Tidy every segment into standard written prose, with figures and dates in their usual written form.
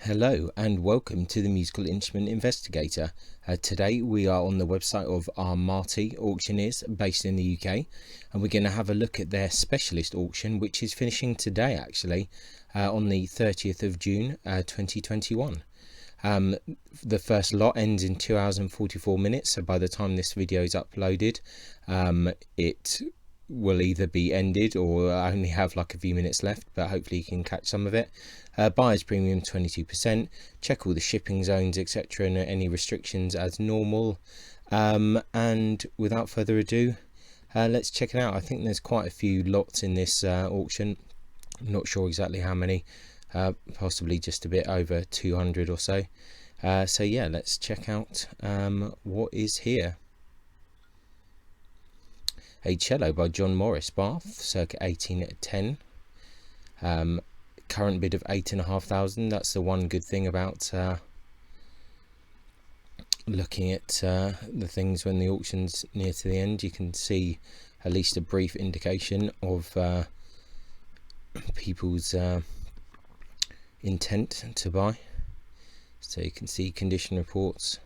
Hello and welcome to the Musical Instrument Investigator. Today we are on the website of Amati Auctioneers based in the UK, and we're going to have a look at their specialist auction, which is finishing today actually, on the 30th of June 2021. The first lot ends in 2 hours and 44 minutes, so by the time this video is uploaded it will either be ended or only have like a few minutes left, but hopefully you can catch some of it. Buyer's premium 22%, check all the shipping zones etc and any restrictions as normal, and without further ado, let's check it out. I think there's quite a few lots in this auction. I'm not sure exactly how many, possibly just a bit over 200 or so. So yeah, let's check out what is here. A cello by John Morris, Bath, circa 1810. Current bid of 8,500. That's the one good thing about looking at the things when the auction's near to the end. You can see at least a brief indication of people's intent to buy. So you can see condition reports,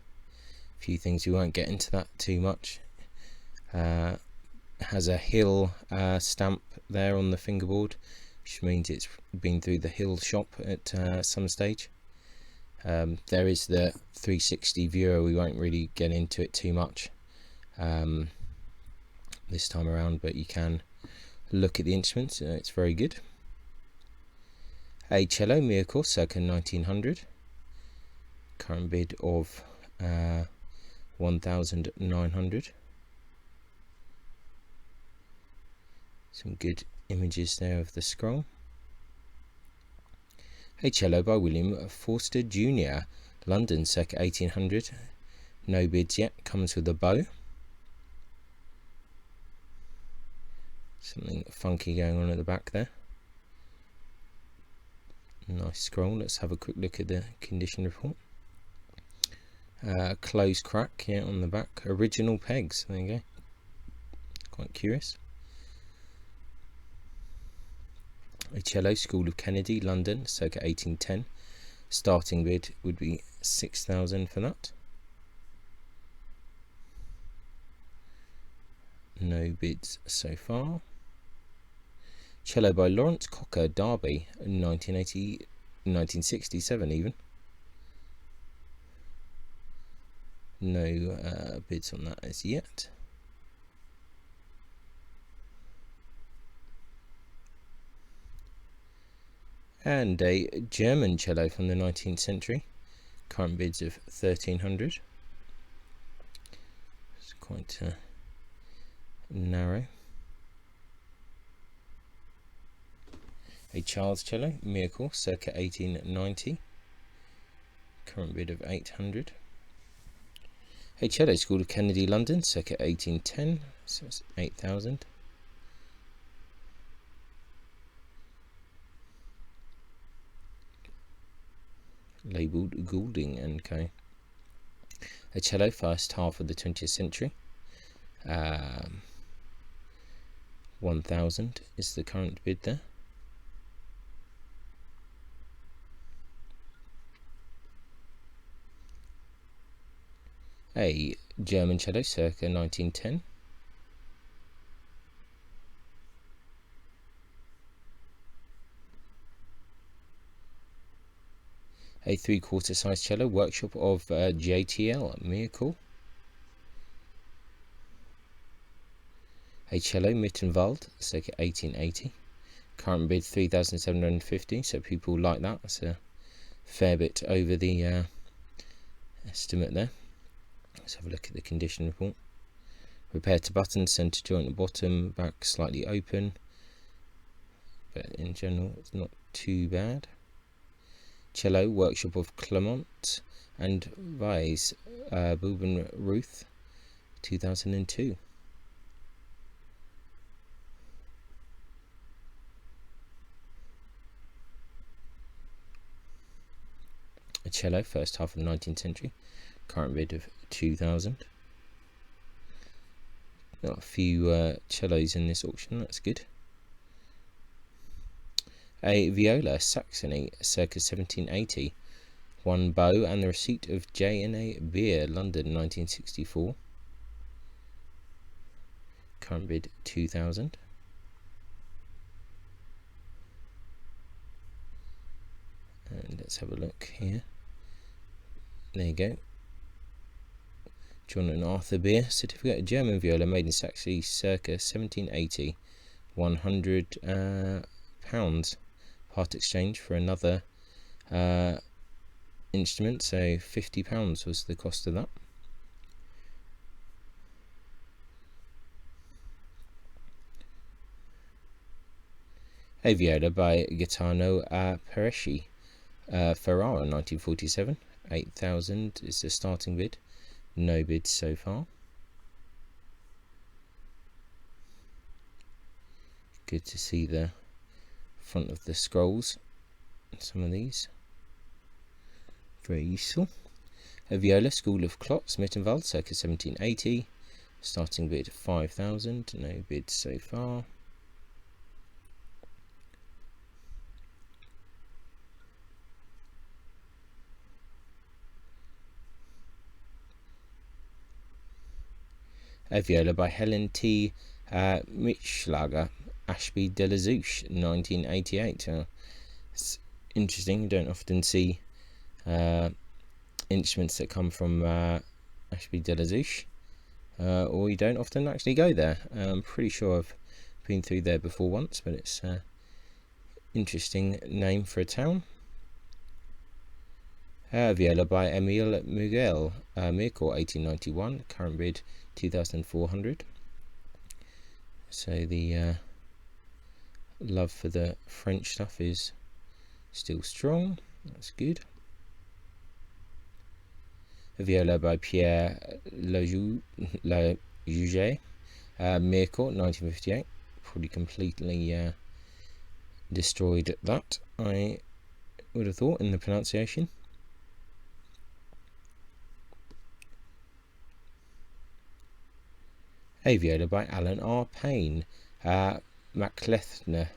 a few things. We won't get into that too much. Has a Hill stamp there on the fingerboard, which means it's been through the Hill shop at some stage. There is the 360 viewer. We won't really get into it too much this time around, but you can look at the instruments. It's very good. A cello, Miracle, circa 1900. Current bid of 1,900. Some good images there of the scroll. A cello by William Forster Jr., London, circa 1800. No bids yet. Comes with a bow. Something funky going on at the back there. Nice scroll. Let's have a quick look at the condition report. Closed crack, yeah, on the back. Original pegs. There you go. Quite curious. A cello, School of Kennedy, London, circa 1810. Starting bid would be 6,000 for that. No bids so far. Cello by Lawrence Cocker, Derby, 1967 even. No bids on that as yet. And a German cello from the 19th century. Current bids of 1,300. It's quite narrow. A Charles cello, Miracle, circa 1890. Current bid of 800. A cello, School of Kennedy, London, circa 1810. So it's 8,000. Labelled Goulding and Co. A cello, first half of the 20th century. 1,000 is the current bid there. A German cello, circa 1910. A 3/4 size cello, workshop of JTL, Miracle. A cello, Mittenwald, circa 1880. Current bid 3,750, so people like that. That's a fair bit over the estimate there. Let's have a look at the condition report. Repair to button, centre joint at bottom, back slightly open, but in general it's not too bad. Cello, workshop of Clement and Weiss, Buben Ruth, 2002. A cello, first half of the 19th century. Current bid of 2,000. Got a few cellos in this auction, that's good. A Viola, Saxony, circa 1780. one bow, and the receipt of J&A beer, London, 1964. Current bid 2,000. And let's have a look here. There you go. John and Arthur beer certificate, a German viola made in Saxony circa 1780. £100. Part exchange for another instrument, so £50 was the cost of that. A viola by Gaetano Percy, Ferrara, 1947. 8,000 is the starting bid. No bids so far. Good to see the front of the scrolls. Some of these very useful. A viola, School of Klotz, Mittenwald, circa 1780. Starting bid 5,000. No bids so far. A viola by Helen T. Mitschlager, Ashby de la Zouche, 1988. It's interesting. You don't often see instruments that come from Ashby de la Zouche, or you don't often actually go there. I'm pretty sure I've been through there before once, but it's an interesting name for a town. Viola by Emile Miguel, Mirko, 1891. Current bid 2,400. So the love for the French stuff is still strong. That's good. A viola by Pierre Lejuge, Mirko, 1958. Probably completely destroyed that, I would have thought, in the pronunciation. A viola by Alan R. Payne, Maclethner,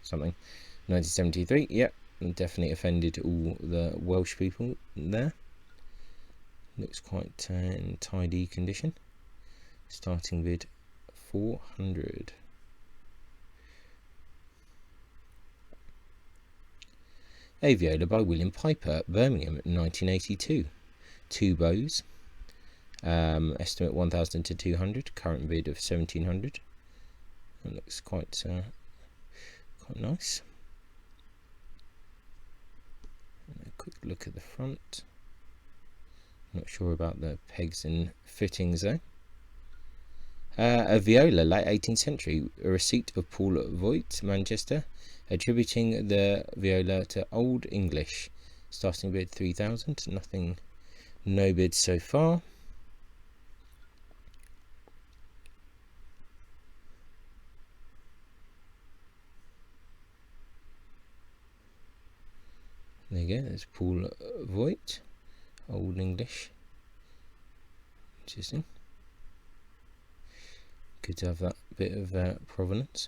something, 1973. Yep, definitely offended all the Welsh people there. Looks quite in tidy condition. Starting bid 400. A viola by William Piper, Birmingham, 1982. 2 bows. Estimate 1,200. Current bid of 1,700. That looks quite nice. And a quick look at the front. Not sure about the pegs and fittings though. A viola, late 18th century. A receipt of Paul Voigt, Manchester, attributing the viola to Old English. Starting bid 3,000. Nothing. No bids so far. There you go, there's Paul Voigt, Old English. Interesting. Good to have that bit of provenance.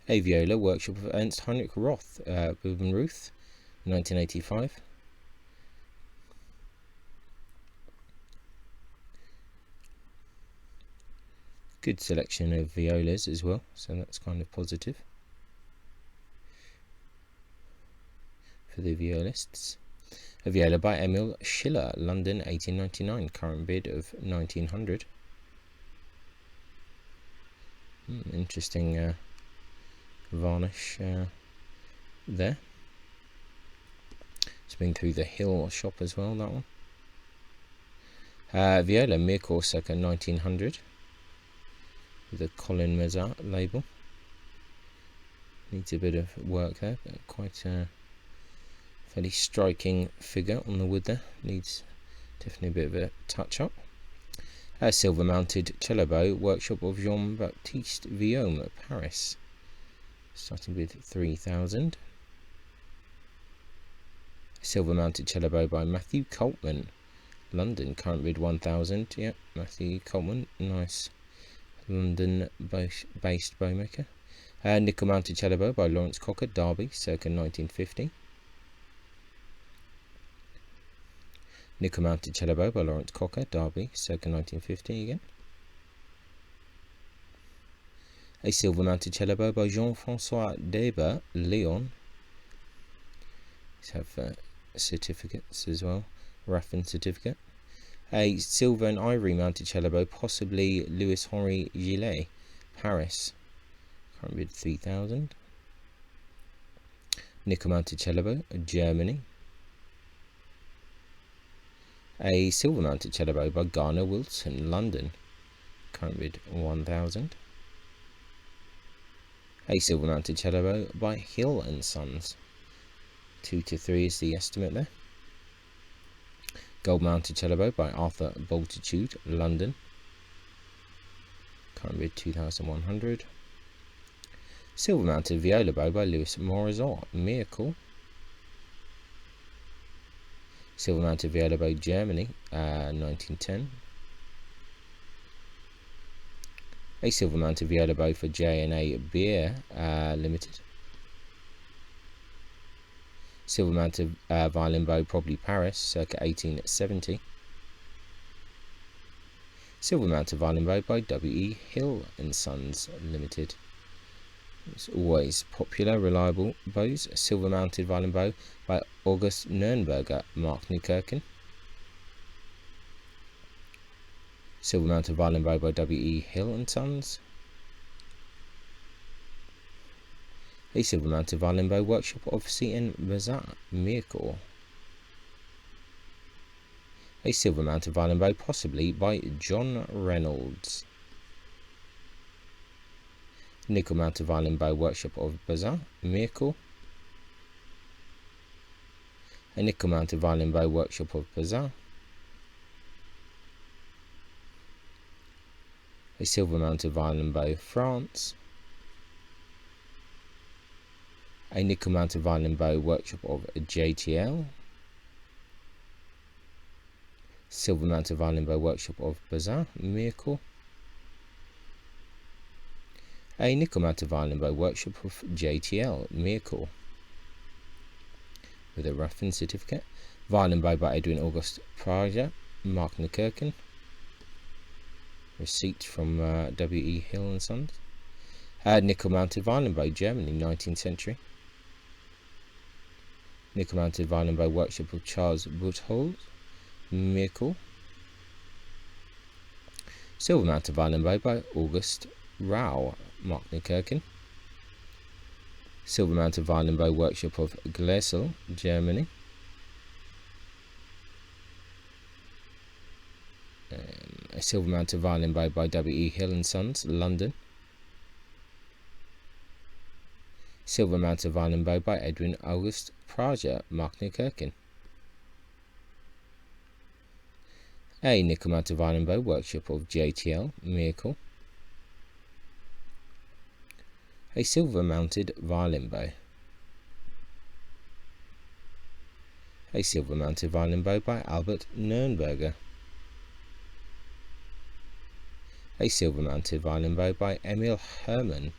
A viola, workshop of Ernst Heinrich Roth, Bubenruth, 1985. Good selection of violas as well, so that's kind of positive for the violists. A viola by Emil Schiller, London, 1899. Current bid of 1,900. Interesting varnish there. It's been through the Hill shop as well, that one. Viola, Mirko, circa 1900. With a Colin Mazat label. Needs a bit of work there, but quite a fairly striking figure on the wood there. Needs definitely a bit of a touch up. A silver mounted cello bow, workshop of Jean-Baptiste Villaume, Paris. Starting with 3,000. Silver mounted cello bow by Matthew Coltman, London. Current bid 1,000. Yep, Matthew Coltman, nice London based bowmaker. Nickel mounted cello bow by Lawrence Cocker, Derby, circa 1950. Nickel mounted cello bow by Lawrence Cocker, Derby, circa 1950 again. A silver mounted cello bow by Jean-Francois Deber, Lyon. These have certificates as well, Raffin certificate. A silver and ivory mounted cello bow, possibly Louis Henri Gillet, Paris, current bid 3,000. Nickel mounted cello bow, Germany. A silver mounted cello bow by Garner Wilson, London, current bid 1,000. A silver mounted cello bow by Hill and Sons, 2 to 3 is the estimate there. Gold mounted cello bow by Arthur Bultitude, London, current bid 2,100. Silver mounted viola bow by Louis Morizot, Miracle. Silver mounted viola bow, Germany, 1910. A silver mounted viola bow for J&A Beer Limited. Silver mounted violin bow, probably Paris, circa 1870. Silver mounted violin bow by W.E. Hill and Sons Limited. It's always popular, reliable bows. Silver mounted violin bow by August Nürnberger, Mark Newkirchen. Silver mounted violin bow by W.E. Hill and Sons. A silver mounted violin bow, workshop of C.N. Bazin, Mircore. A silver mounted violin bow, possibly by John Reynolds. Nickel mounted violin bow, workshop of Bazin, Mircore. A nickel mounted violin bow, workshop of Bazin. A silver mounted violin bow, France. A nickel mounted violin bow, workshop of JTL. Silver mounted violin bow, workshop of Bazin, Miracle. A nickel mounted violin bow, workshop of JTL, Miracle, with a Raffin certificate. Violin bow by Edwin August Prager, Mark Newkirchen. Receipt from W.E. Hill and Sons. Nickel mounted violin bow, Germany, 19th century. Nickel mounted violin bow, workshop of Charles Buthold, Miracle. Silver mounted violin bow by August Rau, Mark Newkirchen. Silver mounted violin bow, workshop of Glesel, Germany. A silver mounted violin bow by W.E. Hill and Sons, London. Silver mounted violin bow by Edwin August Prager, Mark Newkirchen. A nickel mounted violin bow, workshop of JTL, Miracle. A silver mounted violin bow. A silver mounted violin bow by Albert Nürnberger. A silver mounted violin bow by Emil Hermann.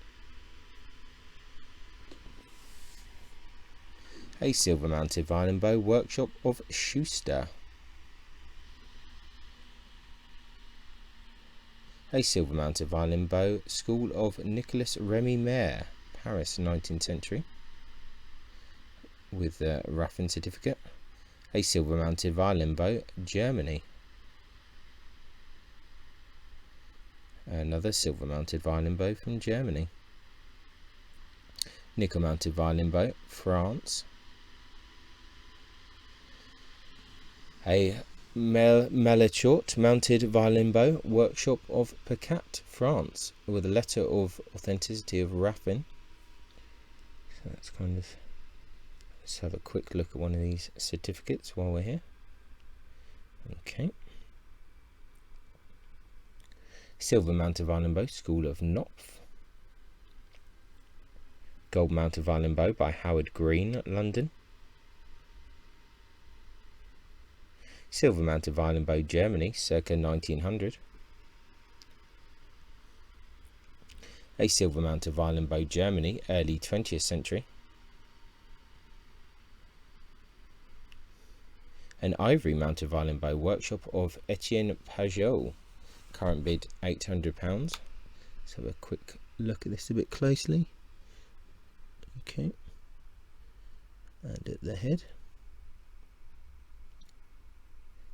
A silver mounted violin bow, workshop of Schuster. A silver mounted violin bow, school of Nicolas Remy Maire, Paris, 19th century, with the Raffin certificate. A silver mounted violin bow, Germany. Another silver mounted violin bow from Germany. Nickel mounted violin bow, France. A Malachort mounted violin bow, workshop of Pecat, France, with a letter of authenticity of Raffin. So that's kind of, let's have a quick look at one of these certificates while we're here. Okay. Silver mounted violin bow, School of Knopf. Gold mounted violin bow by Howard Green, London. Silver mounted violin bow, Germany, circa 1900. A silver mounted violin bow, Germany, early 20th century. An ivory mounted violin bow, workshop of Etienne Pajot. Current bid £800. Let's have a quick look at this a bit closely. Okay, and at the head.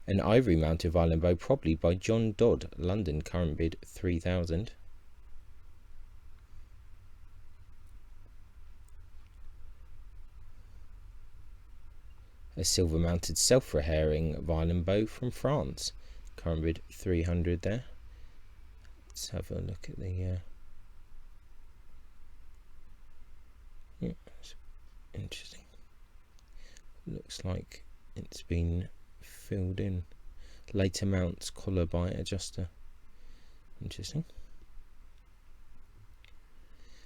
An ivory mounted violin bow, probably by John Dodd, London. Current bid £3,000. A silver mounted self-rehearing violin bow from France. Current bid £300 there. Let's have a look at the yeah, it's interesting. Looks like it's been filled in. Later mounts collar by adjuster. Interesting.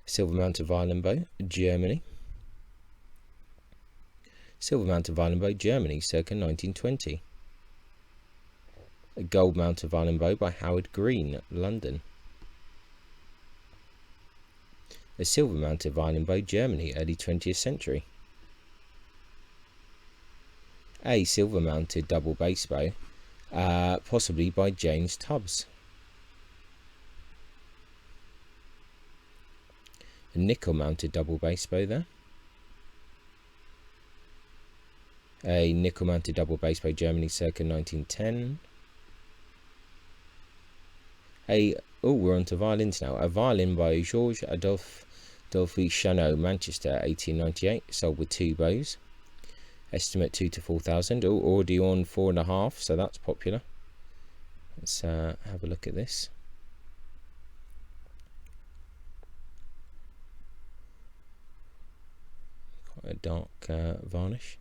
Silver mounted violin bow, Germany. Silver mounted violin bow, Germany, circa 1920. A gold mounted violin bow by Howard Green, London. A silver mounted violin bow, Germany, early 20th century. A silver mounted double bass bow, possibly by James Tubbs. A nickel mounted double bass bow there. A nickel mounted double bass bow, Germany, circa 1910. We're on to violins now. A violin by Georges Adolphe Chanot, Manchester, 1898, sold with 2 bows. Estimate 2,000 to 4,000. Already on 4.5, so that's popular. Let's have a look at this. Quite a dark varnish.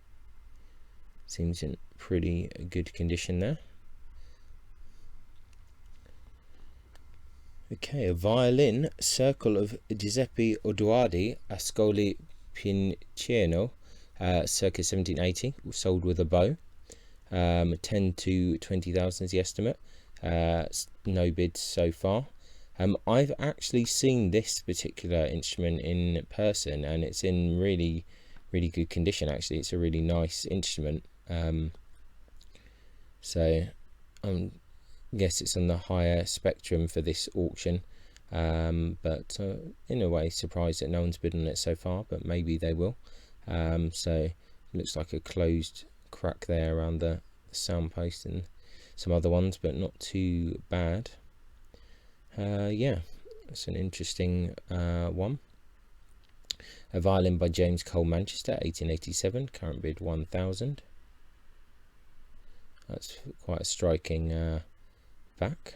Seems in pretty good condition there. Okay, a violin, Circle of Giuseppe Odoardi, Ascoli Pinceno, circa 1780, sold with a bow. 10 to 20,000 is the estimate. No bids so far. I've actually seen this particular instrument in person, and it's in really good condition. Actually, it's a really nice instrument. So I guess it's on the higher spectrum for this auction, but in a way surprised that no one's bid on it so far, but maybe they will. So looks like a closed crack there around the sound post and some other ones, but not too bad. Yeah, it's an interesting one. A violin by James Cole, Manchester, 1887, current bid 1,000. That's quite a striking back.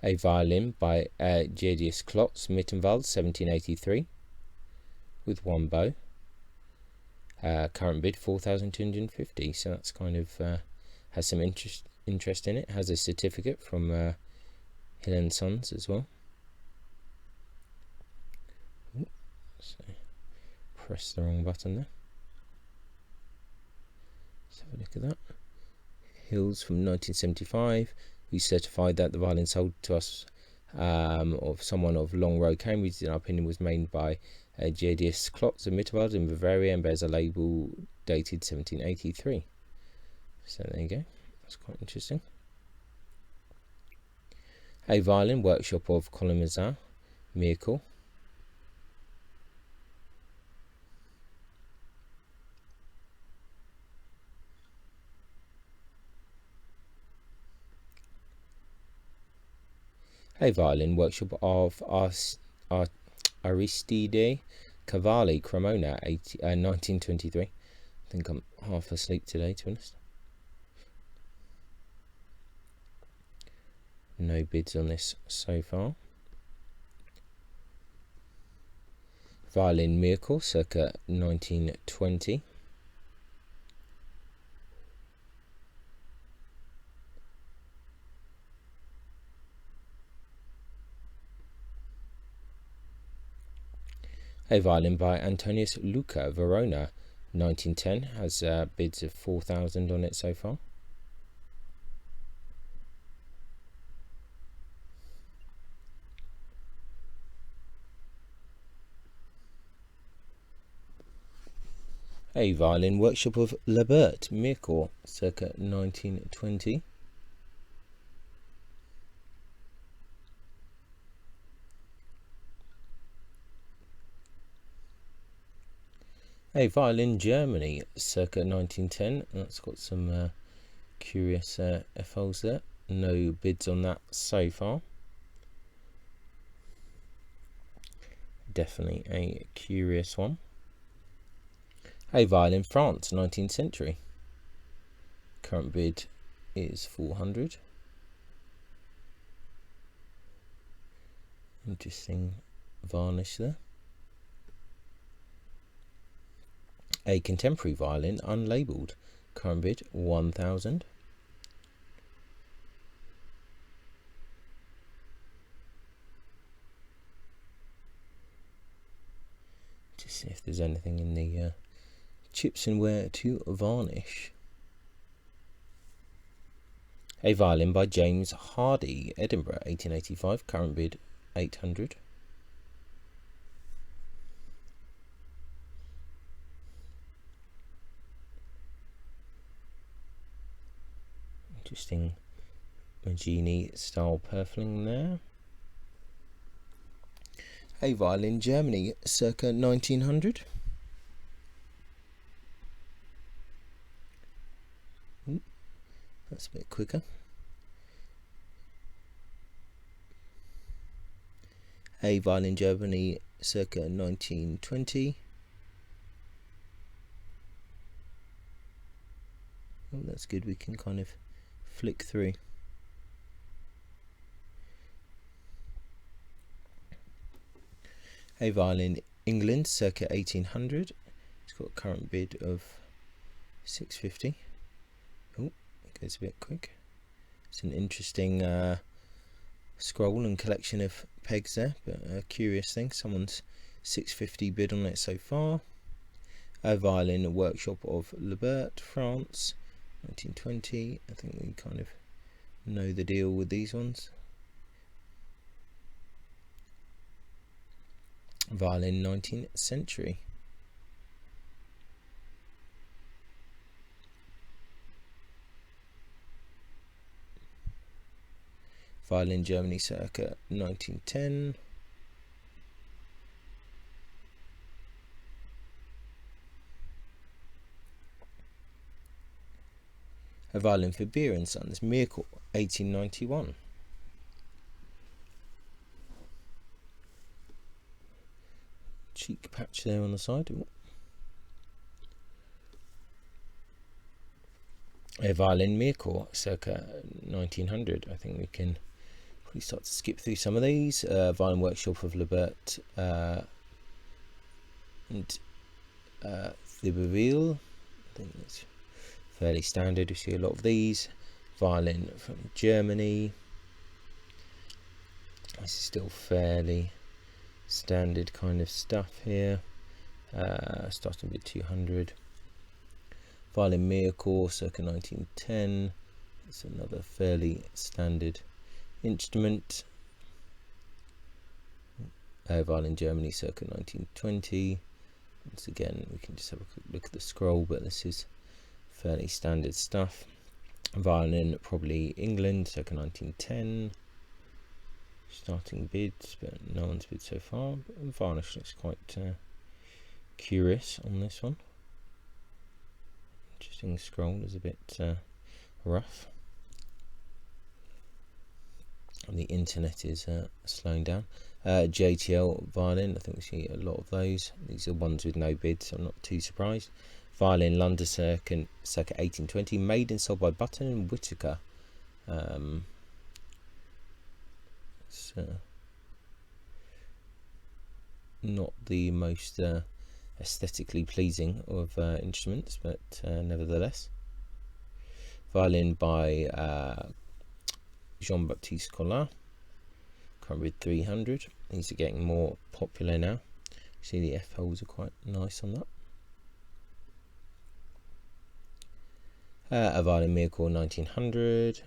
A violin by Jedius Klotz, Mittenwald, 1783, with 1 bow. Current bid 4,250. So that's kind of has some interest in it. Has a certificate from Hill and Sons as well. Ooh, so press the wrong button there. Let's have a look at that. Hills from 1975. We certified that the violin sold to us of someone of Long Row, Cambridge, in our opinion, was made by Jedius Klotz of Mittenwald in Bavaria and bears a label dated 1783. So there you go. That's quite interesting. A violin, workshop of Colomazar, Miracle. A violin, workshop of Aristide Cavalli, Cremona, 1923. I think I'm half asleep today, to be honest. No bids on this so far. Violin Miracle, circa 1920. A violin by Antonius Luca, Verona, 1910, has bids of 4,000 on it so far. A violin workshop of Labert, Mircore, circa 1920. A violin Germany, circa 1910. That's got some curious F-holes there. No bids on that so far. Definitely a curious one. A violin France, 19th century. Current bid is 400. Interesting varnish there. A contemporary violin, unlabelled. Current bid 1,000. Just see if there's anything in the chips and ware to varnish. A violin by James Hardy, Edinburgh, 1885. Current bid 800. Interesting Magini style purfling there. A violin Germany, circa 1900. That's a bit quicker. A violin Germany, circa 1920. Oh, that's good, we can kind of flick through. A violin England, circa 1800. It's got a current bid of 650. Oh, it goes a bit quick. It's an interesting scroll and collection of pegs there, but a curious thing. Someone's 650 bid on it so far. A violin workshop of Labert, France, 1920. I think we kind of know the deal with these ones. Violin 19th century. Violin Germany, circa 1910. A violin for Beer and Sons, Mircore, 1891. Cheek patch there on the side. A violin Mircore, circa 1900. I think we can probably start to skip through some of these. Violin workshop of Labert and Thiberville. I think that's fairly standard. You see a lot of these. Violin from Germany. This is still fairly standard kind of stuff here. Starting with 200. Violin Mircore, circa 1910. It's another fairly standard instrument. Violin Germany, circa 1920. Once again, we can just have a quick look at the scroll, but this is fairly standard stuff. Violin, probably England, circa 1910. Starting bids, but no one's bid so far. But varnish looks quite curious on this one. Interesting scroll is a bit rough. And the internet is slowing down. JTL violin, I think we see a lot of those. These are ones with no bids, so I'm not too surprised. Violin London, circa 1820, made and sold by Button and Whitaker. It's not the most aesthetically pleasing of instruments, but nevertheless. Violin by Jean-Baptiste Collin, current bid 300. These are getting more popular now. See the F holes are quite nice on that. A violin Mircore 1900,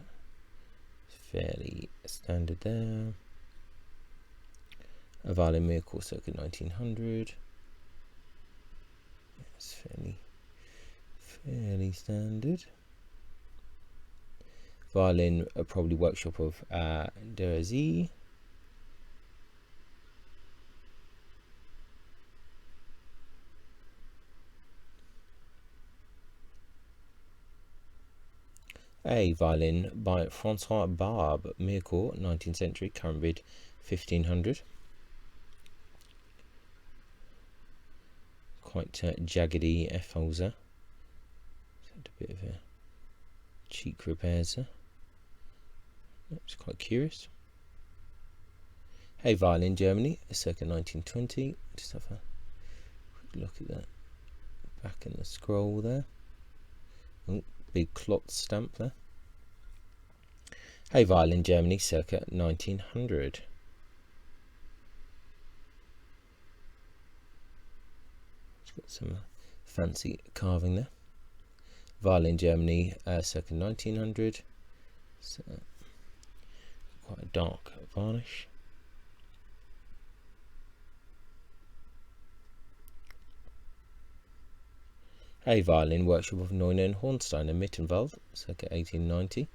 fairly standard there. A violin Mircore circa 1900, it's fairly fairly standard. Violin, probably workshop of Percy. A violin by Francois Barbe, Mirecourt, 19th century, current bid 1500. Quite jaggedy F-holes there. A bit of a cheek repairs there. It's quite curious. A violin, Germany, circa 1920. Just have a quick look at that back in the scroll there. Oh, big cloth stamp there. A violin, Germany, circa 1900. It's got some fancy carving there. Violin, Germany, circa 1900. So, quite a dark varnish. A violin, workshop of Neumann, Hornstein and Mittenwald, circa 1890.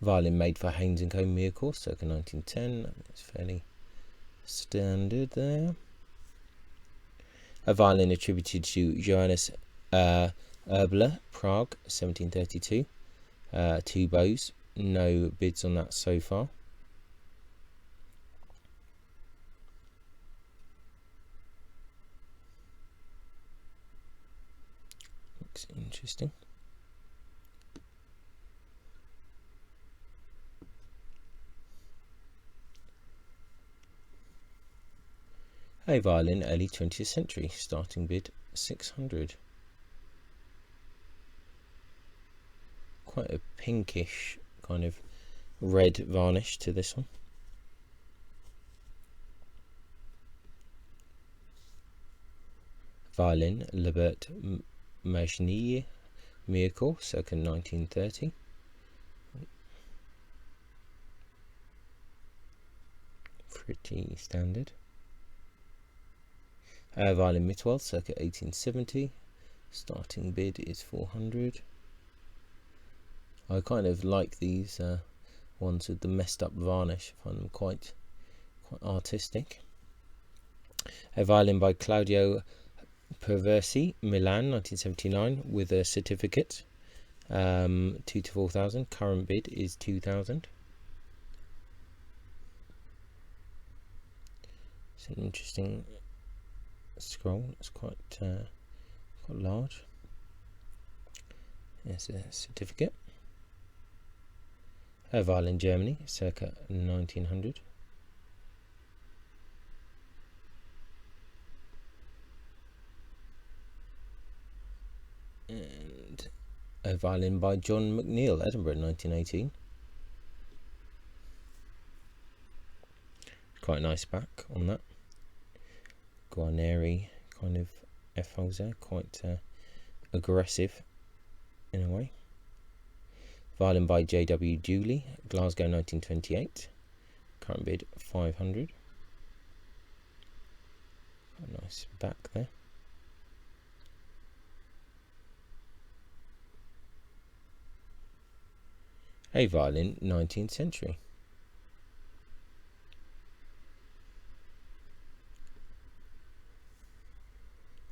Violin made for Haynes & Co. Mirecourt, circa 1910. It's fairly standard there. A violin attributed to Johannes Erbler, Prague, 1732. 2 bows. No bids on that so far. Looks interesting. A violin, early 20th century, starting bid 600. Quite a pinkish kind of red varnish to this one. Violin, Lebert Machinier, Mirecourt, circa 1930. Pretty standard. Violin Mittenwald, circa 1870. Starting bid is 400. I kind of like these ones with the messed up varnish. I find them quite artistic. A violin by Claudio Percy, Milan, 1979, with a certificate. 2 to 4,000. Current bid is 2,000. It's an interesting scroll. It's quite large. There's a certificate. A violin, Germany, circa 1900. And a violin by John McNeill, Edinburgh, 1918. Quite a nice back on that. Guarneri kind of F-holes there, quite aggressive in a way. Violin by J.W. Dooley, Glasgow, 1928. Current bid 500. A nice back there. A violin, 19th century.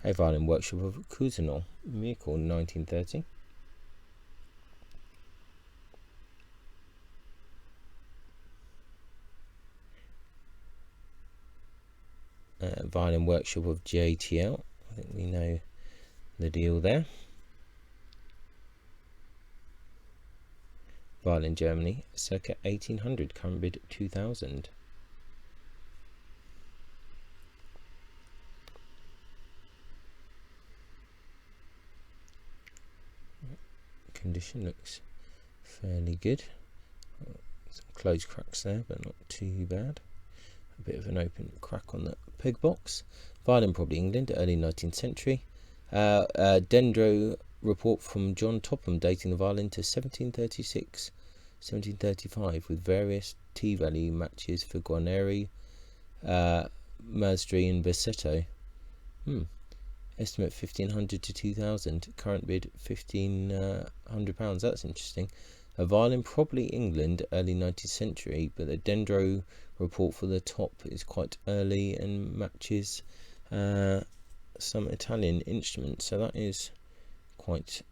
A violin, workshop of Cousinal, Mirecourt, 1930. Violin, workshop of JTL. I think we know the deal there. Violin, Germany, circa 1800. Current bid 2,000. Condition looks fairly good. Some closed cracks there, but not too bad. A bit of an open crack on the peg box. Violin, probably England, early 19th century. Dendro report from John Topham dating the violin to 1736. 1735, with various T-value matches for Guarneri, Mazdri and Bassetto. Estimate 1,500 to 2,000. Current bid £1,500. That's interesting. A violin, probably England, early 19th century, but the Dendro report for the top is quite early and matches some Italian instruments. So that is quite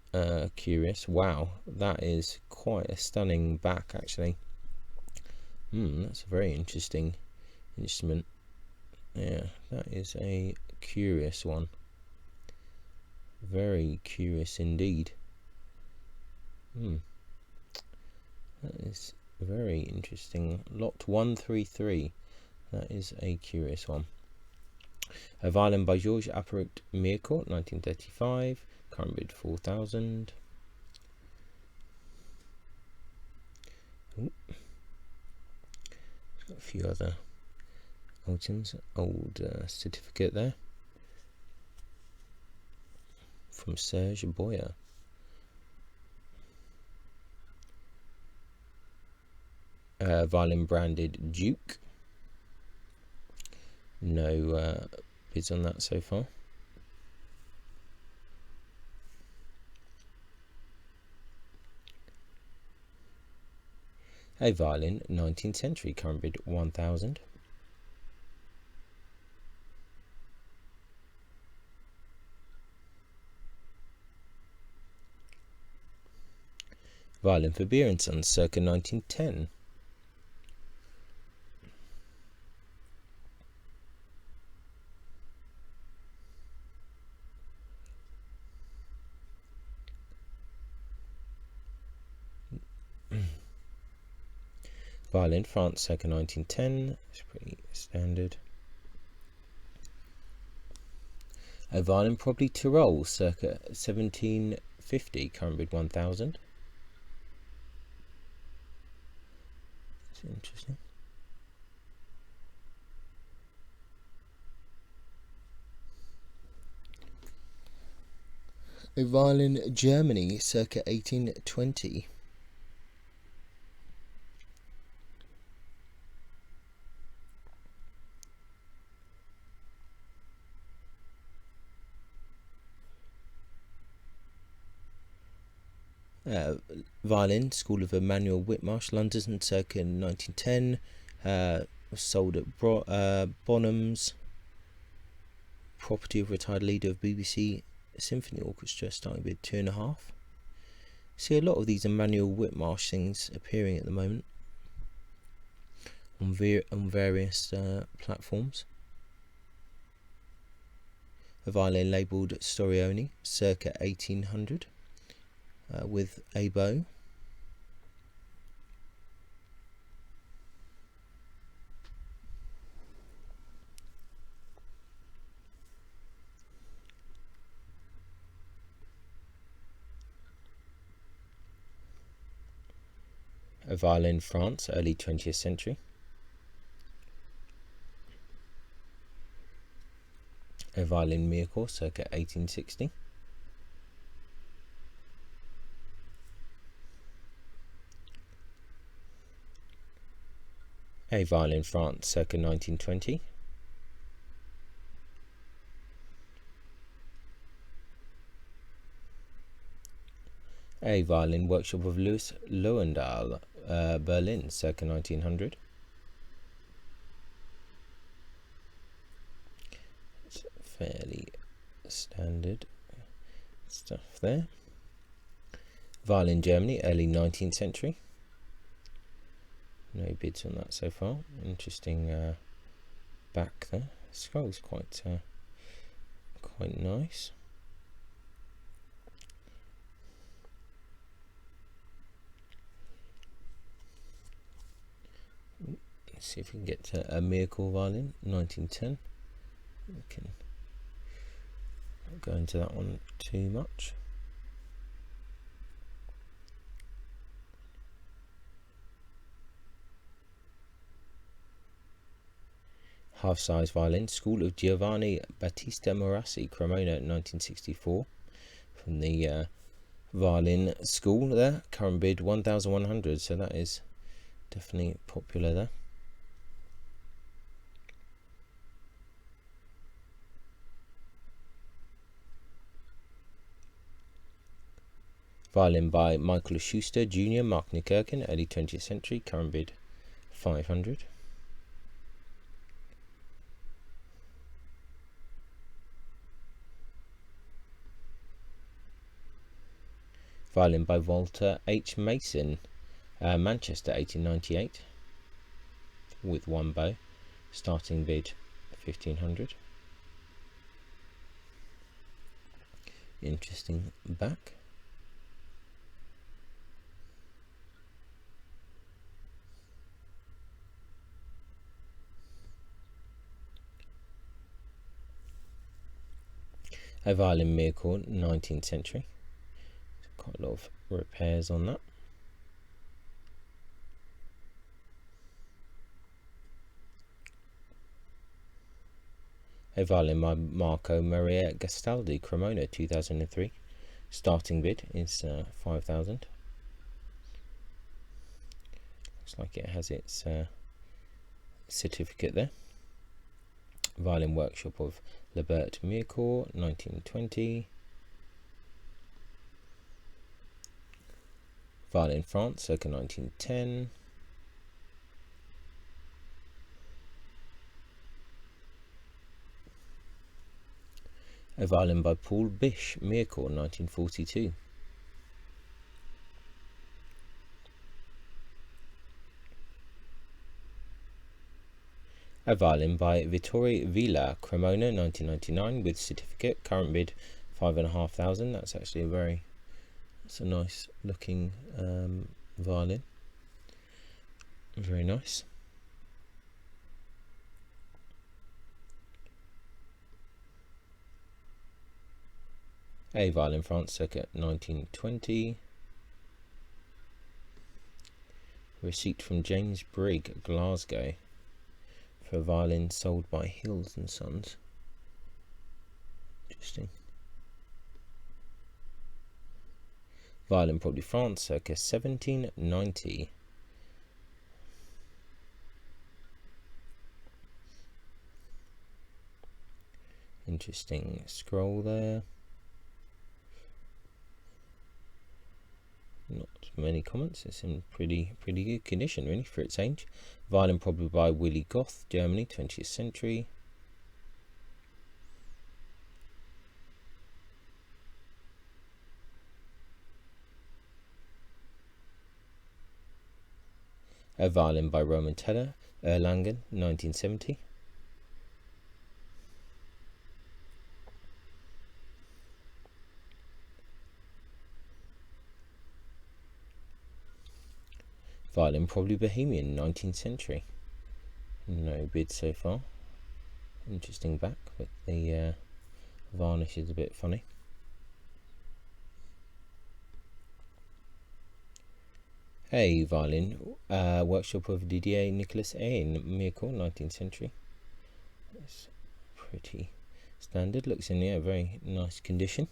curious. Wow, that is quite a stunning back, actually. That's a very interesting instrument. Yeah, that is a curious one. Very curious indeed. That is very interesting. Lot 133. That is a curious one. A violin by Georges Apparat-Mirecourt, 1935. Current bid 4,000. Got a few other auctions. Old certificate there from Serge Boyer. Violin branded Duke. No bids on that so far. A violin, 19th century, current bid 1,000. Violin for Beer and Sons, circa 1910. Violin, France, circa 1910. It's pretty standard. A violin, probably Tyrol, circa 1750. Current bid 1,000. That's interesting. A violin, Germany, circa 1820. Violin, School of Emmanuel Whitmarsh, London, circa 1910. Sold at Bonham's. Property of retired leader of BBC Symphony Orchestra, starting bid 2.5. See a lot of these Emmanuel Whitmarsh things appearing at the moment on various platforms. A violin labelled Storioni, circa 1800. With a bow. A violin, France, early 20th century. A violin, Mirecourt, circa 1860. A violin, France, circa 1920. A violin, workshop of Louis Lowendahl, Berlin, circa 1900. It's fairly standard stuff there. Violin, Germany, early 19th century. No bids on that so far. Interesting back there. Scroll's quite nice. Let's see if we can get to a Miracle violin, 1910. We can not go into that one too much. Half-size violin, School of Giovanni Battista Morassi, Cremona, 1964, from the Violin School there, current bid 1,100, so that is definitely popular there. Violin by Michael Schuster Jr., Mark Nickerkin, early 20th century, current bid 500. Violin by Walter H. Mason, Manchester, 1898, with one bow, starting bid 1,500. Interesting back. A violin miracle, 19th century. Quite a lot of repairs on that. A violin by Marco Maria Gastaldi, Cremona, 2003. Starting bid is 5,000. Looks like it has its certificate there. Violin workshop of Lebert Mircourt, 1920. Violin France, circa 1910. A violin by Paul Bish, Mircourt, 1942. A violin by Vittore Villa, Cremona, 1999, with certificate, current bid 5,500. That's actually it's a nice looking violin. Very nice. A violin France, circa 1920. Receipt from James Brigg, Glasgow, for a violin sold by Hills and Sons. Interesting. Violin probably France, circa 1790. Interesting scroll there. Not many comments. It's in pretty good condition really for its age. Violin probably by Willy Goth, Germany, 20th century. A violin by Roman Teller, Erlangen, 1970. Violin probably Bohemian, 19th century. No bid so far. Interesting back, but the varnish is a bit funny. A violin, workshop of Didier Nicolas Ain, Mircourt, 19th century. That's pretty standard. Looks in very nice condition.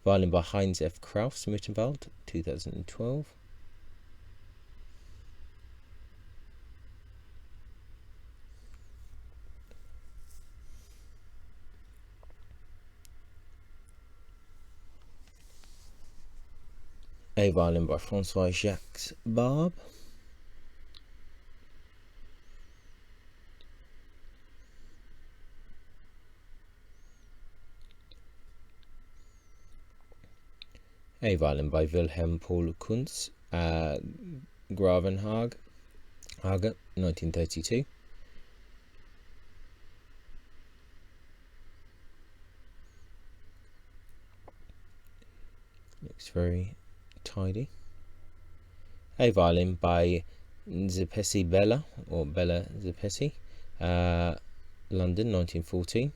Violin by Heinz F. Kraus, Mittenwald, 2012. A violin by Francois Jacques Barbe. A violin by Wilhelm Paul Kunz, Gravenhage, 1932. Looks very tidy. A violin by Zepesi Bella, or Bella Zepesi, London, 1914.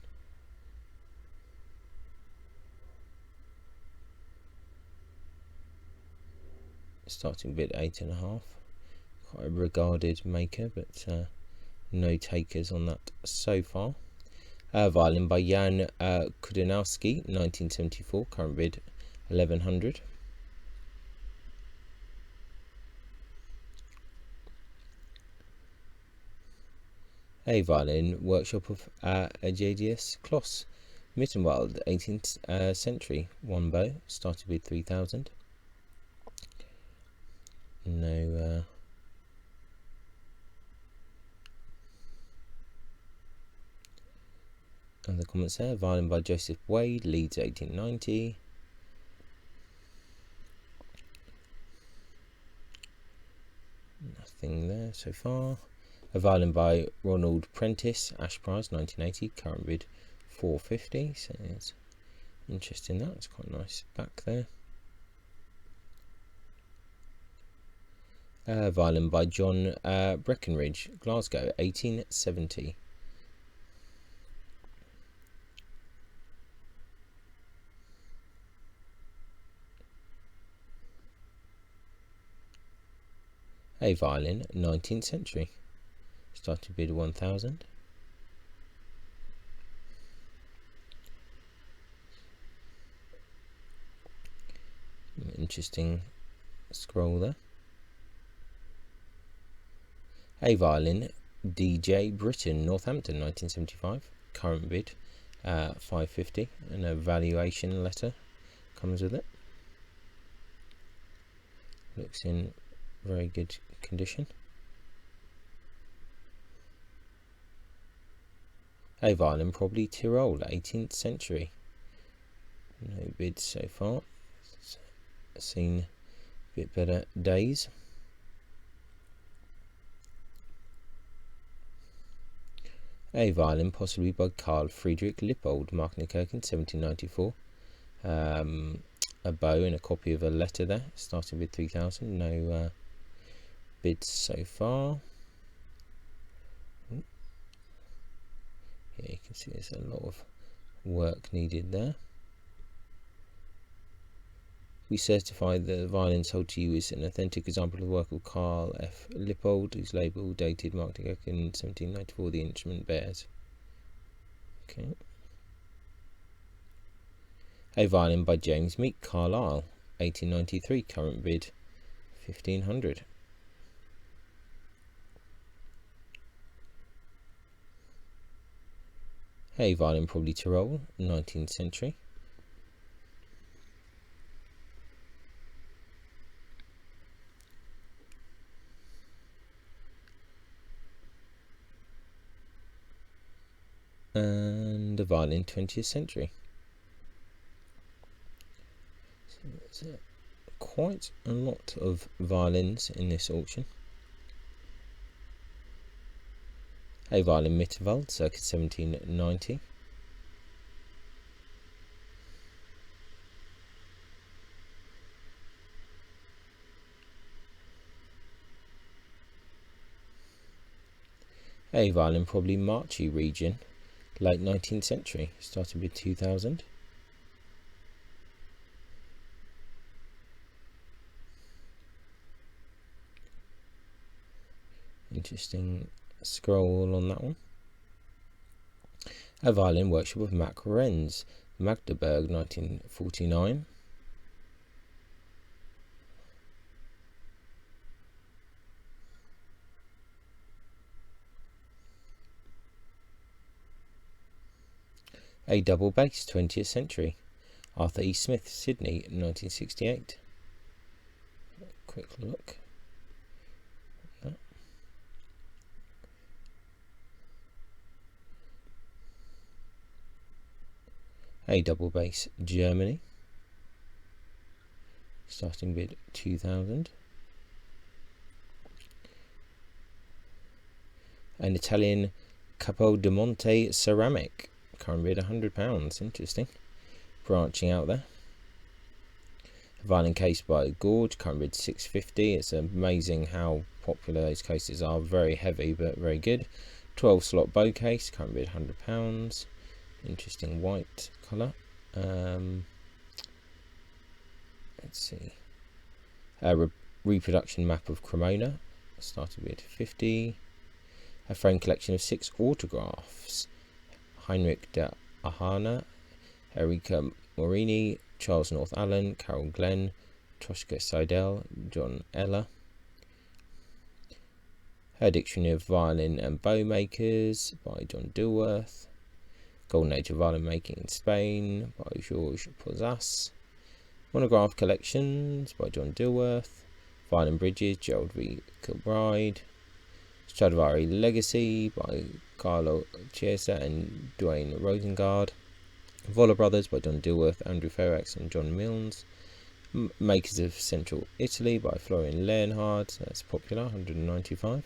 Starting bid 8.5. Quite a regarded maker, but no takers on that so far. A violin by Jan Kudanowski, 1974, current bid 1100. A violin workshop of Ajadius Kloss, Mittenwald, 18th century, one bow, started with 3000. No other comments there. Violin by Joseph Wade, Leeds, 1890. Nothing there so far. A violin by Ronald Prentice, Ash Prize, 1980, current bid 450. So it's interesting, that's quite nice back there. A violin by John Breckenridge, Glasgow, 1870. A violin, 19th century, started bid 1000. Interesting scroll there. A violin, DJ Britain, Northampton, 1975, current bid 550, and a valuation letter comes with it. Looks in very good condition. A violin, probably Tyrol, 18th century. No bids so far. It's seen a bit better days. A violin, possibly by Carl Friedrich Lippold, Marknenkirchen, 1794. A bow and a copy of a letter there, starting with 3000. No bids so far. Yeah, you can see there's a lot of work needed there. We certify that the violin sold to you is an authentic example of the work of Carl F. Lippold, whose label dated Marknenkirchen in 1794 the instrument bears. Okay. A violin by James Meek, Carlisle, 1893, current bid 1500. A violin, probably Tyrol, 19th century. And a violin, 20th century. So there's quite a lot of violins in this auction. A violin, Mittenwald, circa 1790. A violin, probably Marchi region, late 19th century, started with 2000. Interesting scroll on that one. A violin, workshop of Mac Renz, Magdeburg, 1949. A double bass, 20th century, Arthur E. Smith, Sydney, 1968. Quick look. A double bass, Germany, starting bid 2000. An Italian Capodimonte ceramic, current bid £100. Interesting, branching out there. A violin case by Gorge, current bid £650. It's amazing how popular those cases are. Very heavy but very good. 12 slot bow case, current bid £100. Interesting white colour. Let's see. A reproduction map of Cremona, started with 50. A frame collection of 6 autographs. Heinrich de Ahana, Enrica Morini, Charles North Allen, Carol Glenn, Troshka Seidel, John Eller. Her Dictionary of Violin and Bow Makers by John Dilworth. Golden Age of Violin Making in Spain by Georges Pozas. Monograph Collections by John Dilworth. Violin Bridges, Gerald V. Kilbride. Stradivari Legacy by Carlo Chiesa and Dwayne Rosengard. Viola Brothers by John Dilworth, Andrew Ferrax and John Milnes. Makers of Central Italy by Florian Leonhard, that's popular, 195.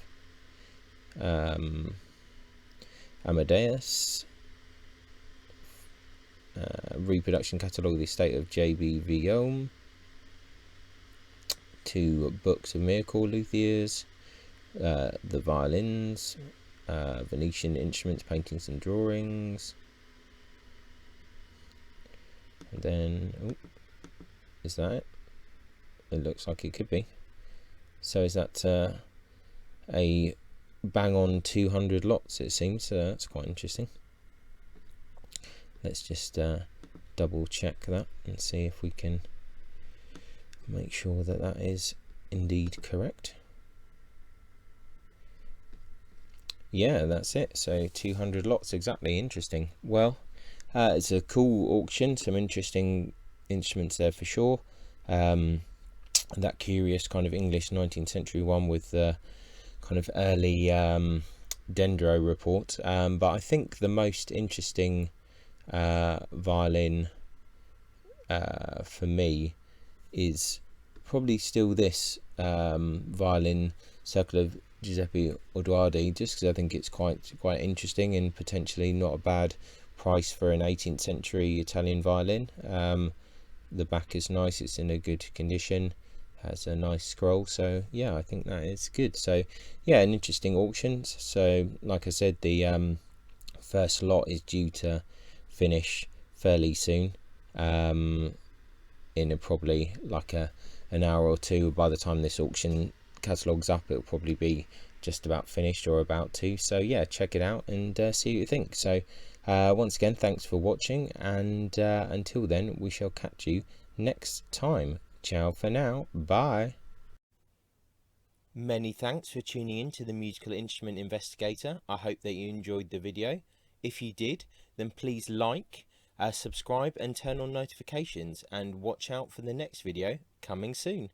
Amadeus. Reproduction catalogue of the estate of J.B. Villaume. 2 books of miracle luthiers. The violins. Venetian instruments, paintings and drawings. And then, is that it? It looks like it could be. So is that a bang on 200 lots, it seems, so that's quite interesting. Let's just double check that and see if we can make sure that that is indeed correct. Yeah, that's it. So 200 lots exactly. Interesting. Well, it's a cool auction, some interesting instruments there for sure. That curious kind of English 19th century one with the kind of early dendro report, but I think the most interesting violin for me is probably still this violin Circle of Giuseppe Odoardi, just because I think it's quite interesting and potentially not a bad price for an 18th century Italian violin. The back is nice, it's in a good condition, has a nice scroll, so yeah, I think that is good. So yeah, an interesting auction. So like I said, the first lot is due to finish fairly soon, in probably like an hour or two. By the time this auction catalogue's up, it'll probably be just about finished or about to. So yeah, check it out and see what you think. So once again, thanks for watching, and until then, we shall catch you next time. Ciao for now. Bye. Many thanks for tuning in to the Musical Instrument Investigator. I hope that you enjoyed the video. If you did, then please like, subscribe and turn on notifications, and watch out for the next video coming soon.